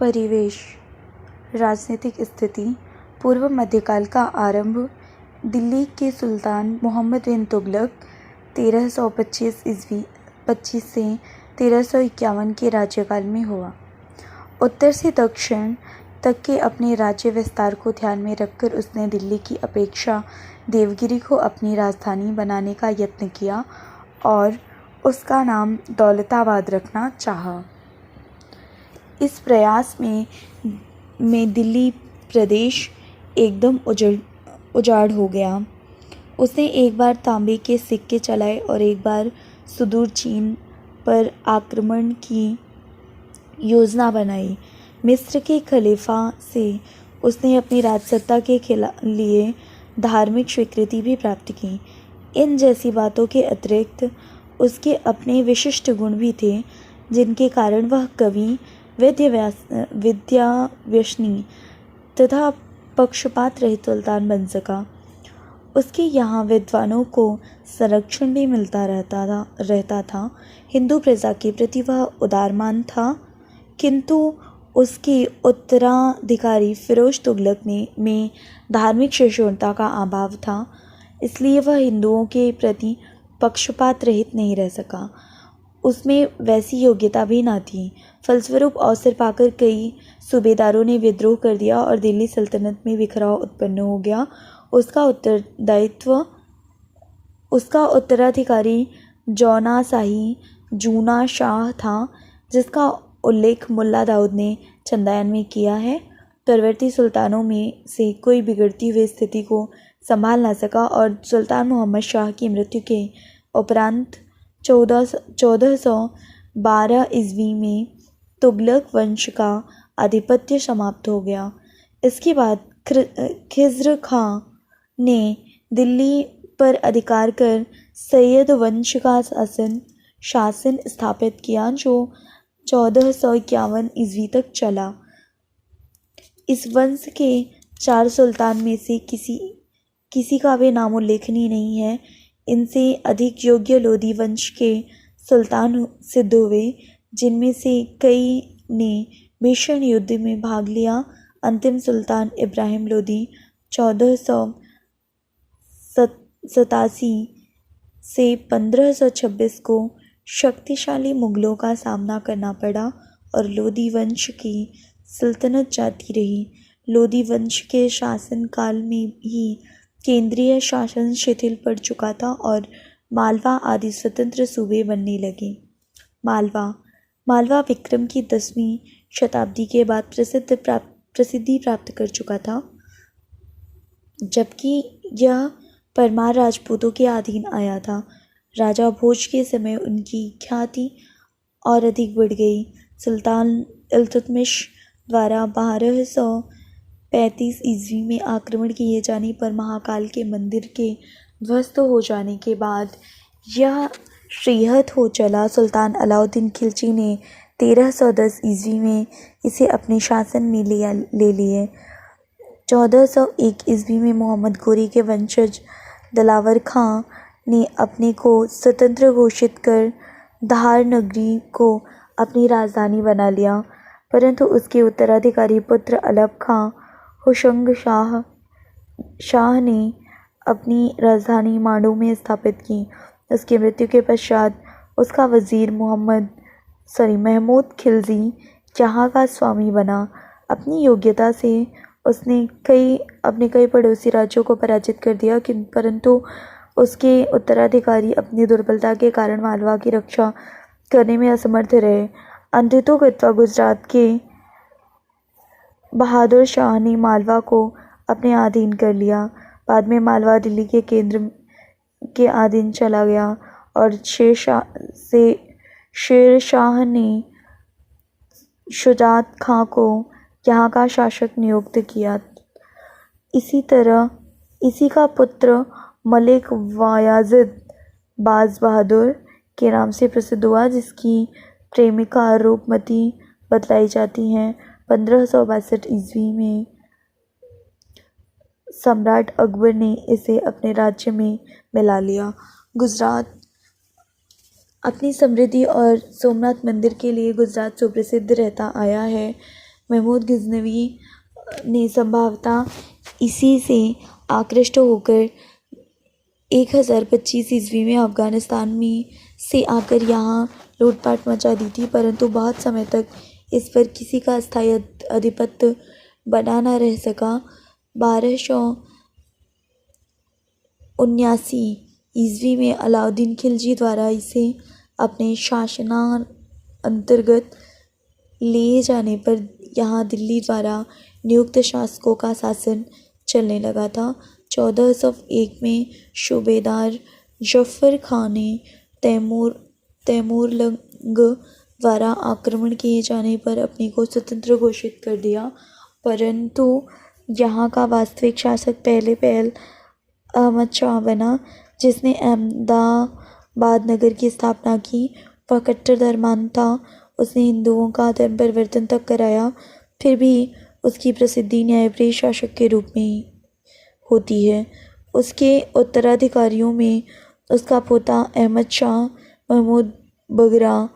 परिवेश। राजनीतिक स्थिति। पूर्व मध्यकाल का आरंभ दिल्ली के सुल्तान मोहम्मद बिन तुगलक 1325 से 1351 के राज्यकाल में हुआ। उत्तर से दक्षिण तक के अपने राज्य विस्तार को ध्यान में रखकर उसने दिल्ली की अपेक्षा देवगिरी को अपनी राजधानी बनाने का यत्न किया और उसका नाम दौलताबाद रखना चाहा। इस प्रयास में दिल्ली प्रदेश एकदम उजाड़ हो गया। उसने एक बार तांबे के सिक्के चलाए और एक बार सुदूर चीन पर आक्रमण की योजना बनाई। मिस्र के खलीफा से उसने अपनी राजसत्ता के लिए धार्मिक स्वीकृति भी प्राप्त की। इन जैसी बातों के अतिरिक्त उसके अपने विशिष्ट गुण भी थे, जिनके कारण वह कवि, विद्याव्यसनी तथा पक्षपात रहित सुल्तान बन सका। उसके यहाँ विद्वानों को संरक्षण भी मिलता रहता था। हिंदू प्रजा के प्रति वह उदारमान था, किंतु उसके उत्तराधिकारी फिरोज तुगलक में धार्मिक सहिष्णुता का अभाव था, इसलिए वह हिंदुओं के प्रति पक्षपात रहित नहीं रह सका। उसमें वैसी योग्यता भी न थी। फलस्वरूप अवसर पाकर कई सूबेदारों ने विद्रोह कर दिया और दिल्ली सल्तनत में बिखराव उत्पन्न हो गया। उसका उत्तराधिकारी जूना शाह था, जिसका उल्लेख मुल्ला दाऊद ने चंदायन में किया है। परवर्ती सुल्तानों में से कोई बिगड़ती हुई स्थिति को संभाल न सका और सुल्तान मोहम्मद शाह की मृत्यु के उपरांत 1412 ईस्वी में तुगलक वंश का आधिपत्य समाप्त हो गया। इसके बाद खिज़्र खां ने दिल्ली पर अधिकार कर सैयद वंश का शासन स्थापित किया, जो 1451 ईस्वी तक चला। इस वंश के 4 सुल्तान में से किसी का भी नामोल्लेखनीय नहीं है। इनसे अधिक योग्य लोधी वंश के सुल्तान सिद्ध हुए, जिनमें से कई ने भीषण युद्ध में भाग लिया। अंतिम सुल्तान इब्राहिम लोधी 1487 से 1526 को शक्तिशाली मुगलों का सामना करना पड़ा और लोधी वंश की सल्तनत जाती रही। लोधी वंश के शासनकाल में ही केंद्रीय शासन शिथिल पड़ चुका था और मालवा आदि स्वतंत्र सूबे बनने लगे। मालवा विक्रम की 10वीं शताब्दी के बाद प्रसिद्धि प्राप्त कर चुका था, जबकि यह परमार राजपूतों के अधीन आया था। राजा भोज के समय उनकी ख्याति और अधिक बढ़ गई। सुल्तान इल्तुतमिश द्वारा 1235 ईस्वी में आक्रमण किए जाने पर महाकाल के मंदिर के ध्वस्त हो जाने के बाद यह श्रीहत हो चला। सुल्तान अलाउद्दीन खिलजी ने 1310 ईस्वी में इसे अपने शासन में ले लिए। 1401 ईस्वी में मोहम्मद गोरी के वंशज दिलावर खां ने अपने को स्वतंत्र घोषित कर धार नगरी को अपनी राजधानी बना लिया, परंतु उसके उत्तराधिकारी पुत्र अलब खां होशंग शाह ने अपनी राजधानी मांडू में स्थापित की। उसकी मृत्यु के पश्चात उसका वजीर महमूद खिलजी यहाँ का स्वामी बना। अपनी योग्यता से उसने अपने कई पड़ोसी राज्यों को पराजित कर दिया, परंतु उसके उत्तराधिकारी अपनी दुर्बलता के कारण मालवा की रक्षा करने में असमर्थ रहे। अंततः गुजरात के बहादुर शाह ने मालवा को अपने अधीन कर लिया। बाद में मालवा दिल्ली के केंद्र के अधीन चला गया और शेर शाह ने शुजात खां को यहाँ का शासक नियुक्त किया। इसी का पुत्र मलिक वायाजिद बाज बहादुर के नाम से प्रसिद्ध हुआ, जिसकी प्रेमिका रूपमती बतलाई जाती हैं। 1562 ईस्वी में सम्राट अकबर ने इसे अपने राज्य में मिला लिया। गुजरात अपनी समृद्धि और सोमनाथ मंदिर के लिए गुजरात सुप्रसिद्ध रहता आया है। महमूद गजनवी ने संभवतः इसी से आकृष्ट होकर 1025 ईस्वी में अफगानिस्तान में से आकर यहाँ लूटपाट मचा दी थी, परंतु बहुत समय तक इस पर किसी का स्थायी आधिपत्य बना न रह सका। 1279 ईस्वी में अलाउद्दीन खिलजी द्वारा इसे अपने शासनांतर्गत ले जाने पर यहाँ दिल्ली द्वारा नियुक्त शासकों का शासन चलने लगा था। 1401 में सूबेदार जफ़र खान ने तैमूरलंग द्वारा आक्रमण किए जाने पर अपने को स्वतंत्र घोषित कर दिया, परंतु यहाँ का वास्तविक शासक पहल अहमद शाह बना, जिसने अहमदाबाद नगर की स्थापना की। वह कट्टर धर्मांध था, उसने हिंदुओं का धर्म परिवर्तन तक कराया, फिर भी उसकी प्रसिद्धि न्यायप्रिय शासक के रूप में ही होती है। उसके उत्तराधिकारियों में उसका पोता अहमद शाह महमूद बगरा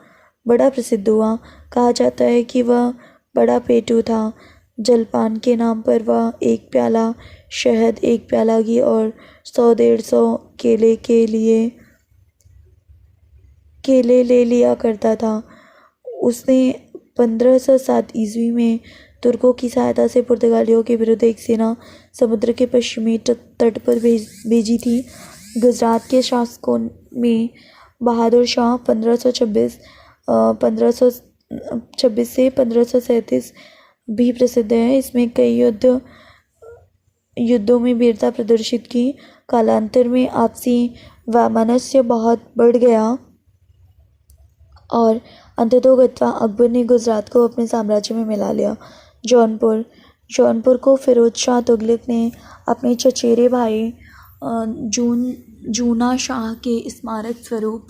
बड़ा प्रसिद्ध हुआ। कहा जाता है कि वह बड़ा पेटू था। जलपान के नाम पर वह 1 प्याला शहद, 1 प्याला घी और 100-150 केले ले लिया करता था। उसने 1507 ईस्वी में तुर्कों की सहायता से पुर्तगालियों के विरुद्ध एक सेना समुद्र के पश्चिमी तट पर भेजी थी। गुजरात के शासकों में बहादुर शाह 1526 से 1537 भी प्रसिद्ध है। इसमें कई युद्धों में वीरता प्रदर्शित की। कालांतर में आपसी वैमनस्य बहुत बढ़ गया और अंततोगत्वा अकबर ने गुजरात को अपने साम्राज्य में मिला लिया। जौनपुर को फिरोज शाह तुगलक ने अपने चचेरे भाई जूना शाह के स्मारक स्वरूप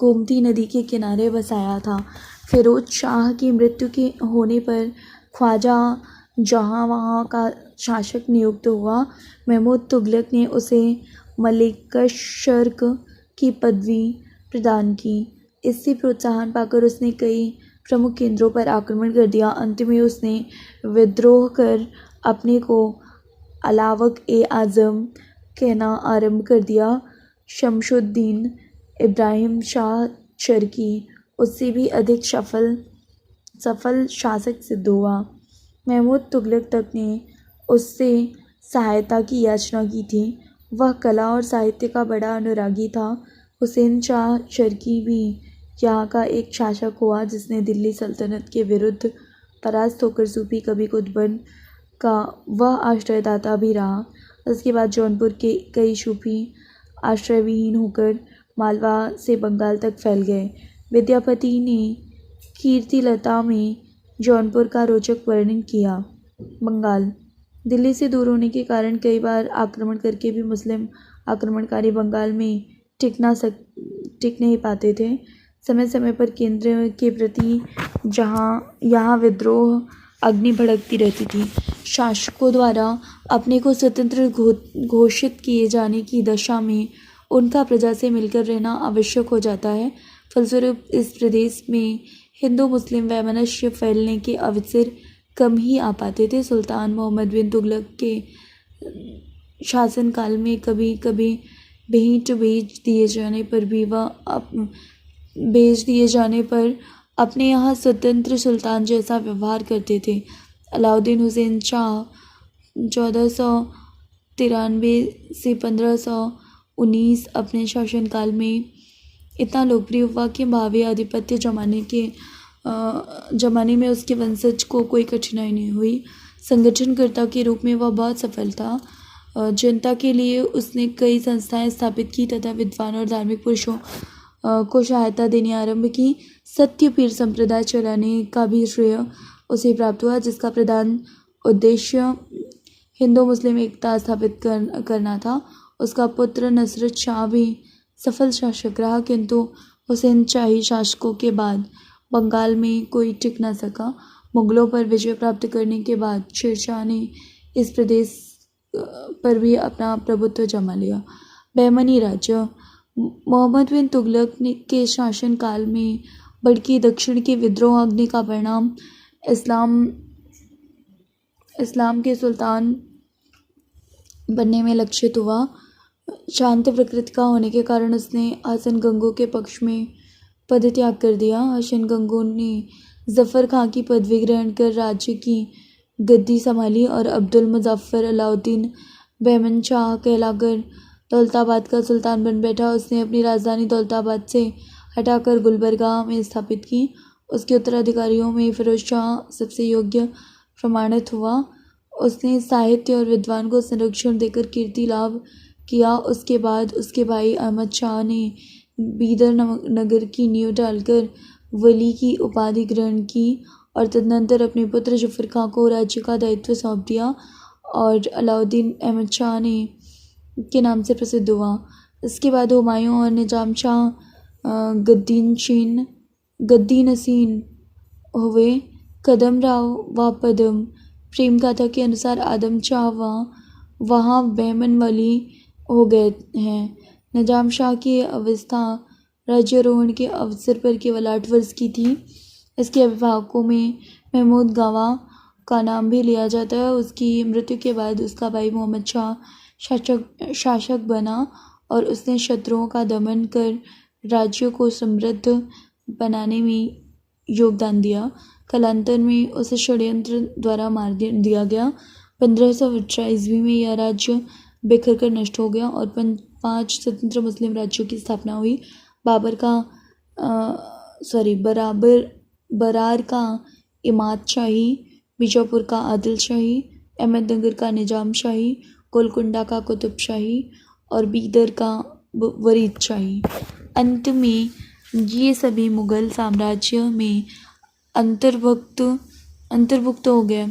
गोमती नदी के किनारे बसाया था। फिरोज शाह की मृत्यु के होने पर ख्वाजा जहाँ वहाँ का शासक नियुक्त हुआ। महमूद तुगलक ने उसे मलिकशर्क की पदवी प्रदान की। इससे प्रोत्साहन पाकर उसने कई प्रमुख केंद्रों पर आक्रमण कर दिया। अंत में उसने विद्रोह कर अपने को अलावक-ए-आज़म कहना आरंभ कर दिया। शमशुद्दीन इब्राहिम शाह शर्की उससे भी अधिक सफल शासक सिद्ध हुआ। महमूद तुगलक तक ने उससे सहायता की याचना की थी। वह कला और साहित्य का बड़ा अनुरागी था। हुसैन शाह शर्की भी यहाँ का एक शासक हुआ, जिसने दिल्ली सल्तनत के विरुद्ध परास्त होकर सूफी कवि कुतुबन का वह आश्रयदाता भी रहा। उसके बाद जौनपुर के कई सूफी आश्रयविहीन होकर मालवा से बंगाल तक फैल गए। विद्यापति ने कीर्तिलता में जौनपुर का रोचक वर्णन किया। बंगाल दिल्ली से दूर होने के कारण कई बार आक्रमण करके भी मुस्लिम आक्रमणकारी बंगाल में टिक नहीं पाते थे। समय समय पर केंद्र के प्रति यहाँ विद्रोह अग्नि भड़कती रहती थी। शासकों द्वारा अपने को स्वतंत्र घोषित किए जाने की दशा में उनका प्रजा से मिलकर रहना आवश्यक हो जाता है। फलस्वरूप इस प्रदेश में हिंदू मुस्लिम वैमनस्य फैलने के अवसर कम ही आ पाते थे। सुल्तान मोहम्मद बिन तुगलक के शासनकाल में कभी कभी भेंट भेज दिए जाने पर अपने यहाँ स्वतंत्र सुल्तान जैसा व्यवहार करते थे। अलाउद्दीन हुसैन शाह 1493 से 1519 अपने शासनकाल में इतना लोकप्रिय हुआ कि भावी आधिपत्य जमाने में उसके वंशज को कोई कठिनाई नहीं हुई। संगठनकर्ता के रूप में वह बहुत सफल था। जनता के लिए उसने कई संस्थाएं स्थापित की तथा विद्वान और धार्मिक पुरुषों को सहायता देनी आरंभ की। सत्यपीर संप्रदाय चलाने का भी श्रेय उसे प्राप्त हुआ, जिसका प्रधान उद्देश्य हिंदू मुस्लिम एकता स्थापित करना था। उसका पुत्र नसरत शाह भी सफल शासक रहा, किंतु हुसैन शाही शासकों के बाद बंगाल में कोई टिक न सका। मुगलों पर विजय प्राप्त करने के बाद शेरशाह ने इस प्रदेश पर भी अपना प्रभुत्व जमा लिया। बहमनी राज्य मोहम्मद बिन तुगलक के शासनकाल में भड़की दक्षिण के विद्रोह अग्नि का परिणाम इस्लाम के सुल्तान बनने में लक्षित हुआ। शांत प्रकृति का होने के कारण उसने हसन गंगू के पक्ष में पदत्याग कर दिया। हसन गंगू ने जफ़र खां की पदवी ग्रहण कर राज्य की गद्दी संभाली और अब्दुल मुज़फ़्फ़र अलाउद्दीन बहमन शाह कहलाकर दौलताबाद का सुल्तान बन बैठा। उसने अपनी राजधानी दौलताबाद से हटाकर गुलबर्गा में स्थापित की। उसके उत्तराधिकारियों में फ़िरोज़ शाह सबसे योग्य प्रमाणित हुआ। उसने साहित्य और विद्वान को संरक्षण देकर कीर्ति लाभ किया। उसके बाद उसके भाई अहमद शाह ने बीदर नगर की नींव डालकर वली की उपाधि ग्रहण की और तदनंतर अपने पुत्र ज़फ़र खां को राज्य का दायित्व सौंप दिया और अलाउद्दीन अहमद शाह ने के नाम से प्रसिद्ध हुआ। इसके बाद हुमायूं और निजाम शाह गद्दी नसीन हुए। कदम राव व पदम प्रेम गाथा के अनुसार आदम शाह वहाँ बहमन वली हो गए हैं। निजाम शाह की अवस्था राज्यारोहण के अवसर पर केवल 8 वर्ष की थी। इसके अभिभावकों में महमूद गावा का नाम भी लिया जाता है। उसकी मृत्यु के बाद उसका भाई मोहम्मद शाह शासक बना और उसने शत्रुओं का दमन कर राज्य को समृद्ध बनाने में योगदान दिया। कालांतर में उसे षड्यंत्र द्वारा मार दिया गया। 1518 ईस्वी में यह राज्य बिखर कर नष्ट हो गया और 5 स्वतंत्र मुस्लिम राज्यों की स्थापना हुई। बरार का इमाद शाही, बीजापुर का आदिल शाही, अहमदनगर का निजाम शाही, गोलकुंडा का कुतुब शाही और बीदर का वरीद शाही। अंत में ये सभी मुग़ल साम्राज्य में अंतर्भुक्त हो गए।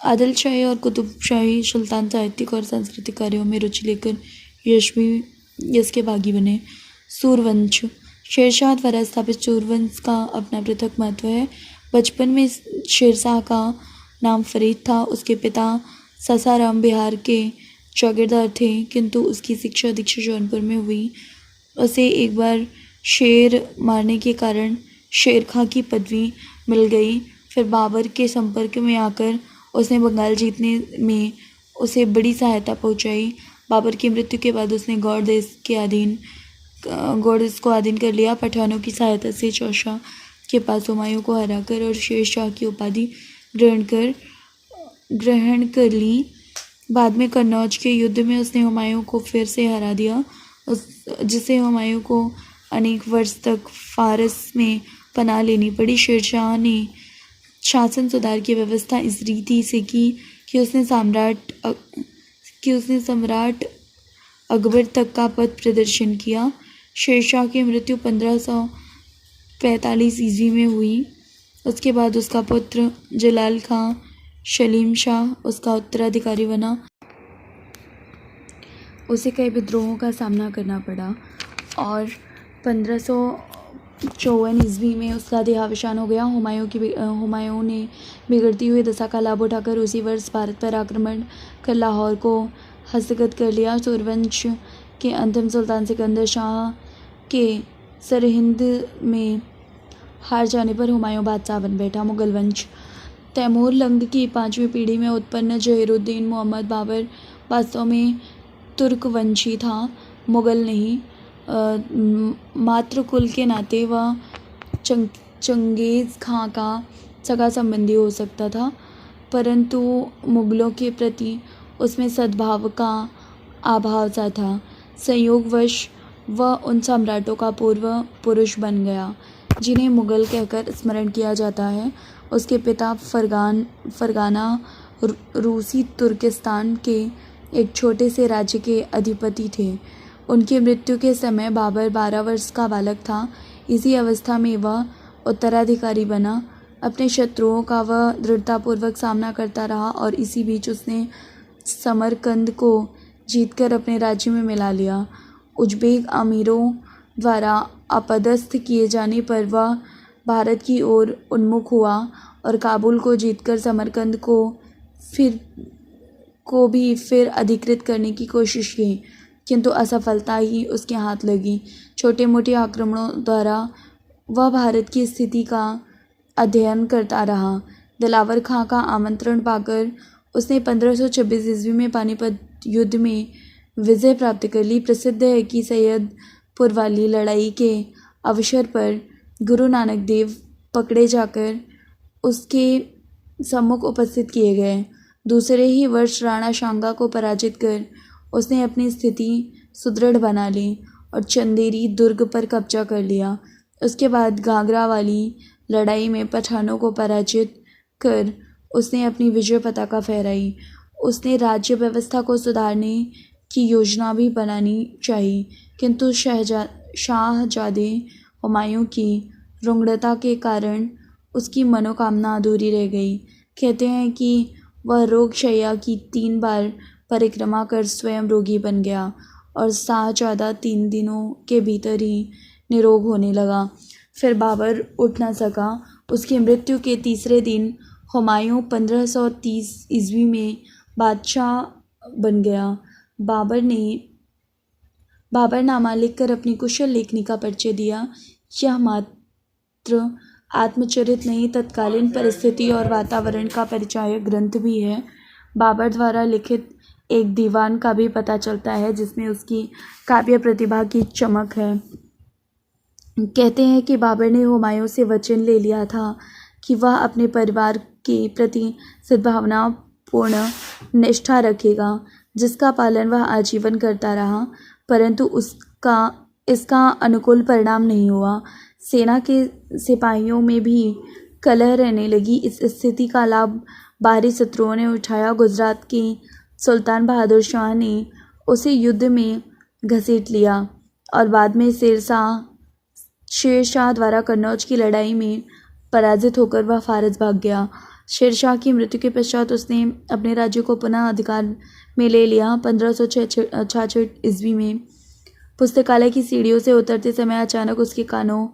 आदिल शाही और कुतुब शाही सुल्तान साहित्यिक और सांस्कृतिक कार्यों में रुचि लेकर यश के भागी बने। सूरवंश शेरशाह द्वारा स्थापित सूरवंश का अपना पृथक महत्व है। बचपन में शेरशाह का नाम फरीद था। उसके पिता सासाराम बिहार के जागीरदार थे, किंतु उसकी शिक्षा दीक्षा जौनपुर में हुई। उसे एक बार शेर मारने के कारण शेर खां की पदवी मिल गई। फिर बाबर के संपर्क में आकर उसने बंगाल जीतने में उसे बड़ी सहायता पहुंचाई। बाबर की मृत्यु के बाद उसने गौड़ देश को अधीन कर लिया। पठानों की सहायता से चौशाह के पास हुमायूं को हराकर और शेरशाह की उपाधि ग्रहण कर ली। बाद में कन्नौज के युद्ध में उसने हुमायूं को फिर से हरा दिया, जिससे हुमायूं को अनेक वर्ष तक फारस में पनाह लेनी पड़ी। शेरशाह ने शासन सुधार की व्यवस्था इस रीति से की कि उसने सम्राट अकबर तक का पथ प्रदर्शन किया। शेरशाह की मृत्यु 1545 ईस्वी में हुई। उसके बाद उसका पुत्र जलाल खां सलीम शाह उसका उत्तराधिकारी बना। उसे कई विद्रोहों का सामना करना पड़ा और 1554 ईस्वी में उसका देहावसान हो गया। हुमायूं ने बिगड़ती हुई दशा का लाभ उठाकर उसी वर्ष भारत पर आक्रमण कर लाहौर को हस्तगत कर लिया। सूरवंश के अंतिम सुल्तान सिकंदर शाह के सरहिंद में हार जाने पर हुमायूं बादशाह बन बैठा। मुगल वंश तैमूर लंग की 5वीं पीढ़ी में उत्पन्न जहीरुद्दीन मोहम्मद बाबर वास्तव में तुर्क वंशी था, मुगल नहीं। मातृकुल के नाते वह चंगेज़ खां का सगा संबंधी हो सकता था, परंतु मुगलों के प्रति उसमें सद्भाव का अभाव सा था। संयोगवश वह उन सम्राटों का पूर्व पुरुष बन गया जिन्हें मुगल कहकर स्मरण किया जाता है। उसके पिता फरगाना रूसी तुर्किस्तान के एक छोटे से राज्य के अधिपति थे। उनकी मृत्यु के समय बाबर 12 वर्ष का बालक था। इसी अवस्था में वह उत्तराधिकारी बना। अपने शत्रुओं का वह दृढ़तापूर्वक सामना करता रहा और इसी बीच उसने समरकंद को जीतकर अपने राज्य में मिला लिया। उज़्बेक अमीरों द्वारा अपदस्थ किए जाने पर वह भारत की ओर उन्मुख हुआ और काबुल को जीतकर समरकंद को फिर अधिकृत करने की कोशिश की, किंतु असफलता ही उसके हाथ लगी। छोटे मोटे आक्रमणों द्वारा वह भारत की स्थिति का अध्ययन करता रहा। दिलावर खां का आमंत्रण पाकर उसने 1526 ईस्वी में पानीपत युद्ध में विजय प्राप्त कर ली। प्रसिद्ध है कि सैयदपुर वाली लड़ाई के अवसर पर गुरु नानक देव पकड़े जाकर उसके सम्मुख उपस्थित किए गए। दूसरे ही वर्ष राणा सांगा को पराजित कर उसने अपनी स्थिति सुदृढ़ बना ली और चंदेरी दुर्ग पर कब्जा कर लिया। उसके बाद घाघरा वाली लड़ाई में पठानों को पराजित कर उसने अपनी विजय पताका फहराई। उसने राज्य व्यवस्था को सुधारने की योजना भी बनानी चाहिए, किंतु शाहजादे हुमायूं की रुग्णता के कारण उसकी मनोकामना अधूरी रह गई। कहते हैं कि वह रोगशैया की 3 बार परिक्रमा कर स्वयं रोगी बन गया और शाहजादा 3 दिनों के भीतर ही निरोग होने लगा। फिर बाबर उठ न सका। उसकी मृत्यु के तीसरे दिन हुमायूं 1530 ईस्वी में बादशाह बन गया। बाबरनामा लिखकर अपनी कुशल लेखनी का परिचय दिया। यह मात्र आत्मचरित नहीं, तत्कालीन परिस्थिति और वातावरण का परिचायक ग्रंथ भी है। बाबर द्वारा लिखित एक दीवान का भी पता चलता है जिसमें उसकी काव्य प्रतिभा की चमक है। कहते हैं कि बाबर ने हुमायूं से वचन ले लिया था कि वह अपने परिवार के प्रति सद्भावनापूर्ण निष्ठा रखेगा, जिसका पालन वह आजीवन करता रहा, परंतु इसका अनुकूल परिणाम नहीं हुआ। सेना के सिपाहियों में भी कलह रहने लगी। इस स्थिति का लाभ बाहरी शत्रुओं ने उठाया। गुजरात के सुल्तान बहादुर शाह ने उसे युद्ध में घसीट लिया और बाद में शेरशाह द्वारा कन्नौज की लड़ाई में पराजित होकर वह फारस भाग गया। शेरशाह की मृत्यु के पश्चात उसने अपने राज्य को पुनः अधिकार में ले लिया। 1566 ईस्वी में पुस्तकालय की सीढ़ियों से उतरते समय अचानक उसके कानों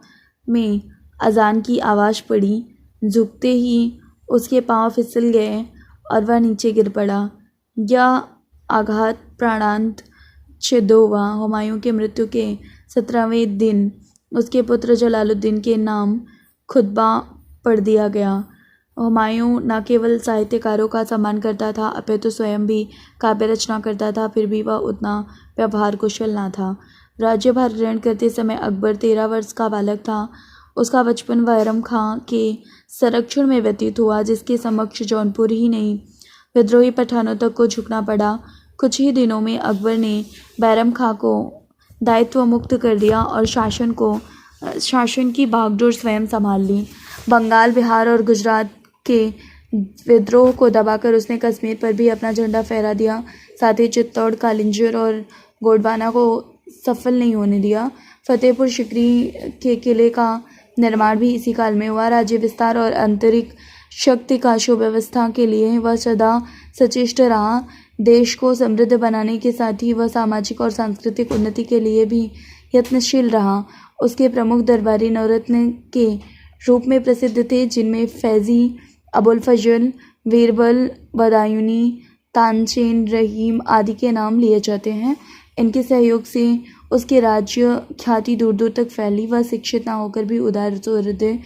में अजान की आवाज़ पड़ी। झुकते ही उसके पांव फिसल गए और वह नीचे गिर पड़ा। यह आघात प्राणांत सिद्ध हुआ। हुमायूं के मृत्यु के 17वें दिन उसके पुत्र जलालुद्दीन के नाम खुतबा पढ़ दिया गया। हुमायूं न केवल साहित्यकारों का सम्मान करता था, अपितु स्वयं भी काव्य रचना करता था। फिर भी वह उतना व्यवहार कुशल न था। राज्यभार ग्रहण करते समय अकबर 13 वर्ष का बालक था। उसका बचपन बैरम खां के संरक्षण में व्यतीत हुआ, जिसके समक्ष जौनपुर ही नहीं विद्रोही पठानों तक को झुकना पड़ा। कुछ ही दिनों में अकबर ने बैरम खां को दायित्व मुक्त कर दिया और शासन की बागडोर स्वयं संभाल ली। बंगाल, बिहार और गुजरात के विद्रोह को दबाकर उसने कश्मीर पर भी अपना झंडा फहरा दिया। साथ ही चित्तौड़, कालिंजर और गोंडवाना को सफल नहीं होने दिया। फतेहपुर सिकरी के किले का निर्माण भी इसी काल में हुआ। राज्य विस्तार और आंतरिक शक्ति का सुव्यवस्था के लिए वह सदा सचेष्ट रहा। देश को समृद्ध बनाने के साथ ही वह सामाजिक और सांस्कृतिक उन्नति के लिए भी यत्नशील रहा। उसके प्रमुख दरबारी नवरत्न के रूप में प्रसिद्ध थे, जिनमें फैजी, अबुल फजल, बीरबल, बदायूनी, तानसेन, रहीम आदि के नाम लिए जाते हैं। इनके सहयोग से उसके राज्य ख्याति दूर दूर तक फैली। वह शिक्षित न होकर भी उदार हृदय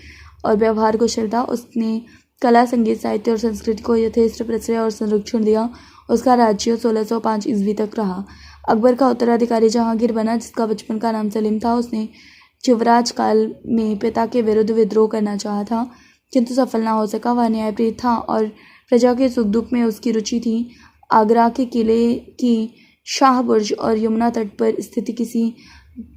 और व्यवहार कुशल था। उसने कला, संगीत, साहित्य और संस्कृति को यथेष्ट प्रश्रय और संरक्षण दिया। उसका राज्य 1605 ईस्वी तक रहा। अकबर का उत्तराधिकारी जहांगीर बना, जिसका बचपन का नाम सलीम था। उसने युवराज काल में पिता के विरुद्ध विद्रोह करना चाहा था, किंतु सफल न हो सका। वह न्यायप्रिय था और प्रजा के सुख दुख में उसकी रुचि थी। आगरा के किले की शाह बुर्ज और यमुना तट पर स्थित किसी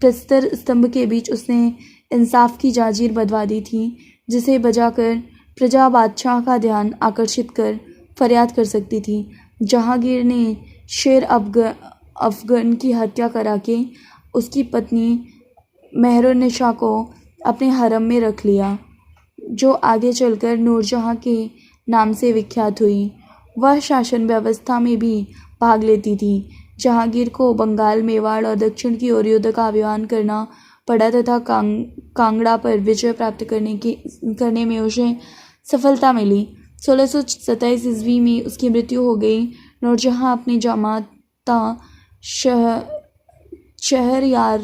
प्रस्तर स्तंभ के बीच उसने इंसाफ की जांजीर बंधवा दी थी, जिसे बजाकर प्रजा बादशाह का ध्यान आकर्षित कर फरियाद कर सकती थी। जहांगीर ने शेर अफगन की हत्या करा के उसकी पत्नी मेहरुन्निसा को अपने हरम में रख लिया, जो आगे चलकर नूरजहां के नाम से विख्यात हुई। वह शासन व्यवस्था में भी भाग लेती थी। जहांगीर को बंगाल, मेवाड़ और दक्षिण की ओर युद्ध का आह्वान करना पड़ा तथा कांगड़ा पर विजय प्राप्त करने में उसे सफलता मिली। 1627 ईस्वी में उसकी मृत्यु हो गई। नूरजहां अपनी जामाता शहरयार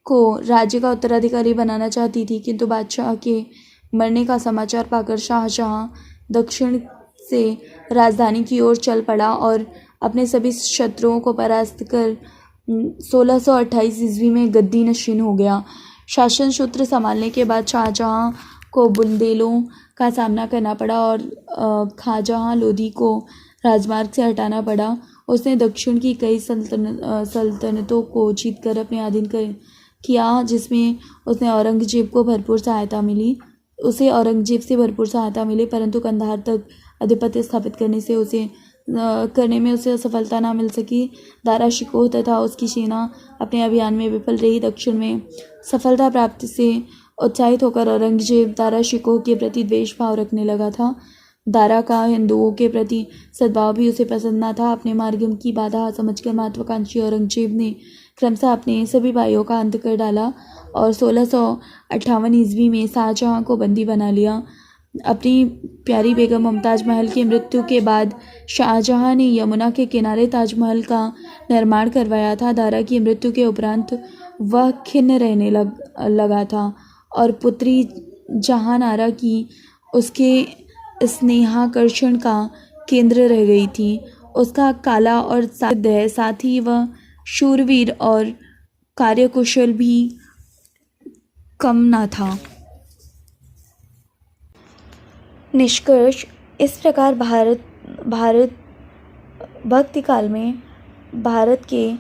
को राज्य का उत्तराधिकारी बनाना चाहती थी, किंतु बादशाह के मरने का समाचार पाकर शाहजहां दक्षिण से राजधानी की ओर चल पड़ा और अपने सभी शत्रुओं को परास्त कर 1628 ईस्वी में गद्दी नशीन हो गया। शासन सूत्र संभालने के बाद शाहजहां को बुंदेलों का सामना करना पड़ा और खाजहां लोधी को राजमार्ग से हटाना पड़ा। उसने दक्षिण की कई सल्तनतों को जीतकर अपने अधीन किया, जिसमें उसे औरंगजेब से भरपूर सहायता मिली, परंतु कंधार तक आधिपत्य स्थापित करने में उसे सफलता न मिल सकी। दारा शिकोह तथा उसकी सेना अपने अभियान में विफल रही। दक्षिण में सफलता प्राप्ति से उत्साहित होकर औरंगजेब दारा शिकोह के प्रति द्वेष भाव रखने लगा था। दारा का हिंदुओं के प्रति सद्भाव भी उसे पसंद न था। अपने मार्ग की बाधा समझकर महत्वाकांक्षी औरंगजेब ने क्रमशः अपने सभी भाइयों का अंत कर डाला और 1658 ईस्वी में शाहजहां को बंदी बना लिया। अपनी प्यारी बेगम मुमताज महल की मृत्यु के बाद शाहजहां ने यमुना के किनारे ताजमहल का निर्माण करवाया था। दारा की मृत्यु के उपरांत वह खिन्न रहने लगा था और पुत्री जहानारा की उसके स्नेहाकर्षण का केंद्र रह गई थी। उसका काला और साध है, साथ ही वह शूरवीर और कार्यकुशल भी कम न था। निष्कर्ष: इस प्रकार भारत भक्ति काल में भारत के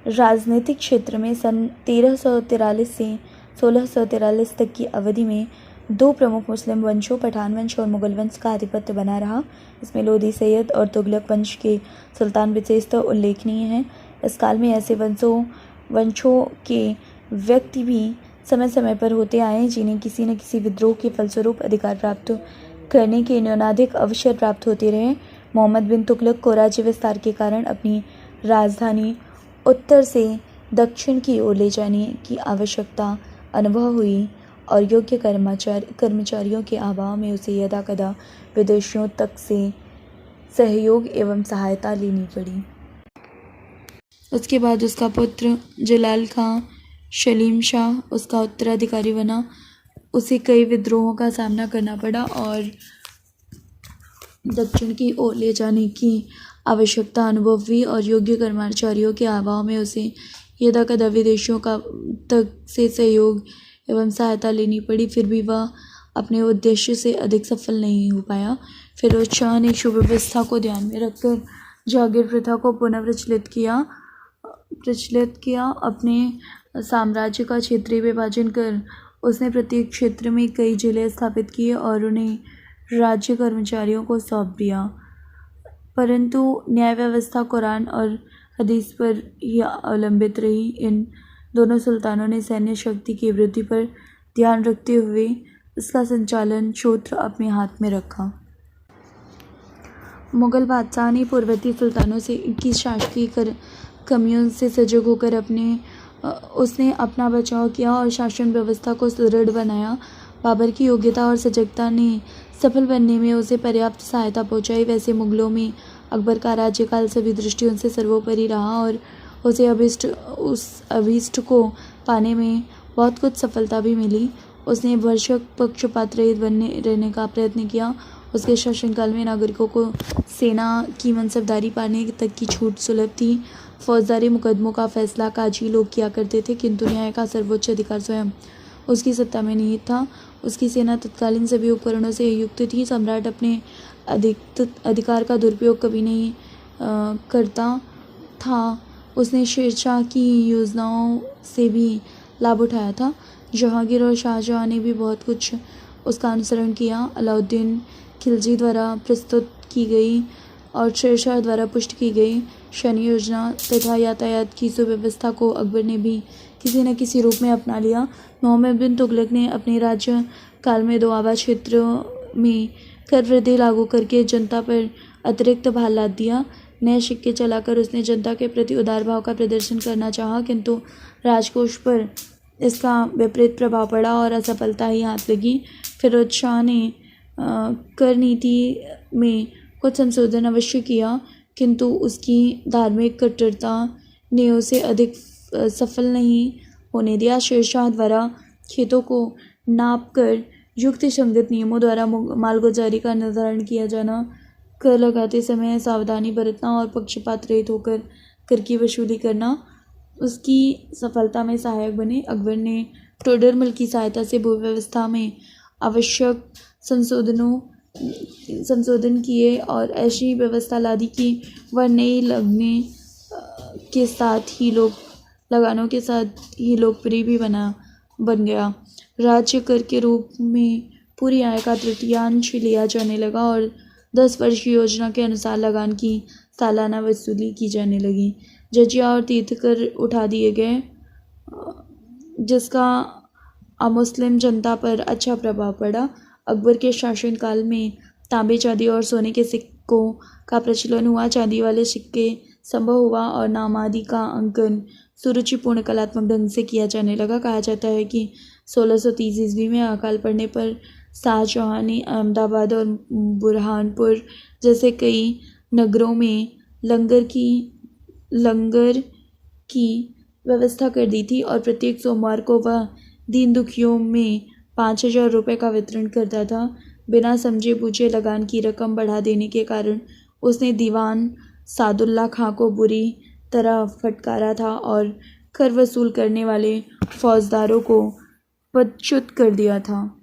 राजनीतिक क्षेत्र में सन 1343 से 1643 तक की अवधि में दो प्रमुख मुस्लिम वंशों, पठान वंश और मुगल वंश का आधिपत्य बना रहा। इसमें लोधी, सैयद और तुगलक वंश के सुल्तान विशेषतः उल्लेखनीय हैं। इस काल में ऐसे वंशों के व्यक्ति भी समय समय पर होते आए जिन्हें किसी न किसी विद्रोह के फलस्वरूप अधिकार प्राप्त करने के न्यूनाधिक अवसर प्राप्त होते रहे। मोहम्मद बिन तुगलक को राज्य विस्तार के कारण अपनी राजधानी उत्तर से दक्षिण की ओर ले जाने की आवश्यकता अनुभव हुई और योग्य कर्मचारियों के अभाव में उसे यदाकदा विदेशियों तक से सहयोग एवं सहायता लेनी पड़ी। उसके बाद उसका पुत्र जलाल खां सलीम शाह उसका उत्तराधिकारी बना। उसे कई विद्रोहों का सामना करना पड़ा और दक्षिण की ओर ले जाने की आवश्यकता अनुभव हुई और योग्य कर्मचारियों के अभाव में उसे यदाकदा विदेशियों तक से सहयोग एवं सहायता लेनी पड़ी। फिर भी वह अपने उद्देश्य से अधिक सफल नहीं हो पाया। फिरोज शाह ने सुव्यवस्था को ध्यान में रखकर जागीर प्रथा को पुनः प्रचलित किया। अपने साम्राज्य का क्षेत्रीय विभाजन कर उसने प्रत्येक क्षेत्र में कई जिले स्थापित किए और उन्हें राज्य कर्मचारियों को सौंप दिया, परंतु न्याय व्यवस्था कुरान और हदीस पर ही अवलंबित रही। इन दोनों सुल्तानों ने सैन्य शक्ति की वृद्धि पर ध्यान रखते हुए इसका संचालन क्षेत्र अपने हाथ में रखा। मुगल बादशाह ने पूर्ववर्ती सुल्तानों से की शासकीय कमियों से सजग होकर उसने अपना बचाव किया और शासन व्यवस्था को सुदृढ़ बनाया। बाबर की योग्यता और सजगता ने सफल बनने में उसे पर्याप्त सहायता पहुंचाई। वैसे मुगलों में अकबर का राज्यकाल सभी दृष्टियों से सर्वोपरि रहा और उसे उस अभीष्ट को पाने में बहुत कुछ सफलता भी मिली। उसने भरसक पक्षपात रहित रहने का प्रयत्न किया। उसके शासनकाल में नागरिकों को सेना की मनसबदारी पाने तक की छूट सुलभ थी। फौजदारी मुकदमों का फैसला काजी लोग किया करते थे, किंतु न्याय का सर्वोच्च अधिकार स्वयं उसकी सत्ता में निहित था। उसकी सेना तत्कालीन सभी उपकरणों से युक्त थी। सम्राट अपने अधिकार का दुरुपयोग कभी नहीं करता था। उसने शेरशाह की योजनाओं से भी लाभ उठाया था। जहांगीर और शाहजहां ने भी बहुत कुछ उसका अनुसरण किया। अलाउद्दीन खिलजी द्वारा प्रस्तुत की गई और शेरशाह द्वारा पुष्ट की गई सैन्य योजना तथा यातायात की सुव्यवस्था को अकबर ने भी किसी न किसी रूप में अपना लिया। मोहम्मद बिन तुगलक ने अपने राज्य काल में दोआबा क्षेत्रों में कर वृद्धि लागू करके जनता पर अतिरिक्त भार लाद दिया। नए सिक्के चलाकर उसने जनता के प्रति उदार भाव का प्रदर्शन करना चाहा, किंतु राजकोष पर इसका विपरीत प्रभाव पड़ा और असफलता ही हाथ लगी। फिरोज शाह ने कर नीति में कुछ संशोधन अवश्य किया, किंतु उसकी धार्मिक कट्टरता ने उसे अधिक सफल नहीं होने दिया। शेरशाह द्वारा खेतों को नाप कर युक्त संगत नियमों द्वारा मालगुजारी का निर्धारण किया जाना, कर लगाते समय सावधानी बरतना और पक्षपात रहित होकर कर की वसूली करना उसकी सफलता में सहायक बने। अकबर ने टोडरमल की सहायता से भू व्यवस्था में आवश्यक संशोधन किए और ऐसी व्यवस्था ला दी कि वह नई लगानों के साथ ही लोकप्रिय भी बन गया। राज्य कर के रूप में पूरी आय का तृतीयांश लिया जाने लगा और 10 वर्ष की योजना के अनुसार लगान की सालाना वसूली की जाने लगी। जजिया और तीर्थकर उठा दिए गए, जिसका अमुस्लिम जनता पर अच्छा प्रभाव पड़ा। अकबर के शासनकाल में तांबे, चांदी और सोने के सिक्कों का प्रचलन हुआ। चांदी वाले सिक्के संभव हुआ और नामादि का अंकन सुरुचिपूर्ण कलात्मक ढंग से किया जाने लगा। कहा जाता है कि 1630 ईस्वी में अकाल पड़ने पर शाहजहां ने अहमदाबाद और बुरहानपुर जैसे कई नगरों में लंगर की व्यवस्था कर दी थी और प्रत्येक सोमवार को वह दीन दुखियों में 5000 रुपये का वितरण करता था। बिना समझे बूझे लगान की रकम बढ़ा देने के कारण उसने दीवान सादुल्ला खां को बुरी तरह फटकारा था और कर वसूल करने वाले फौजदारों को पदच्युत कर दिया था।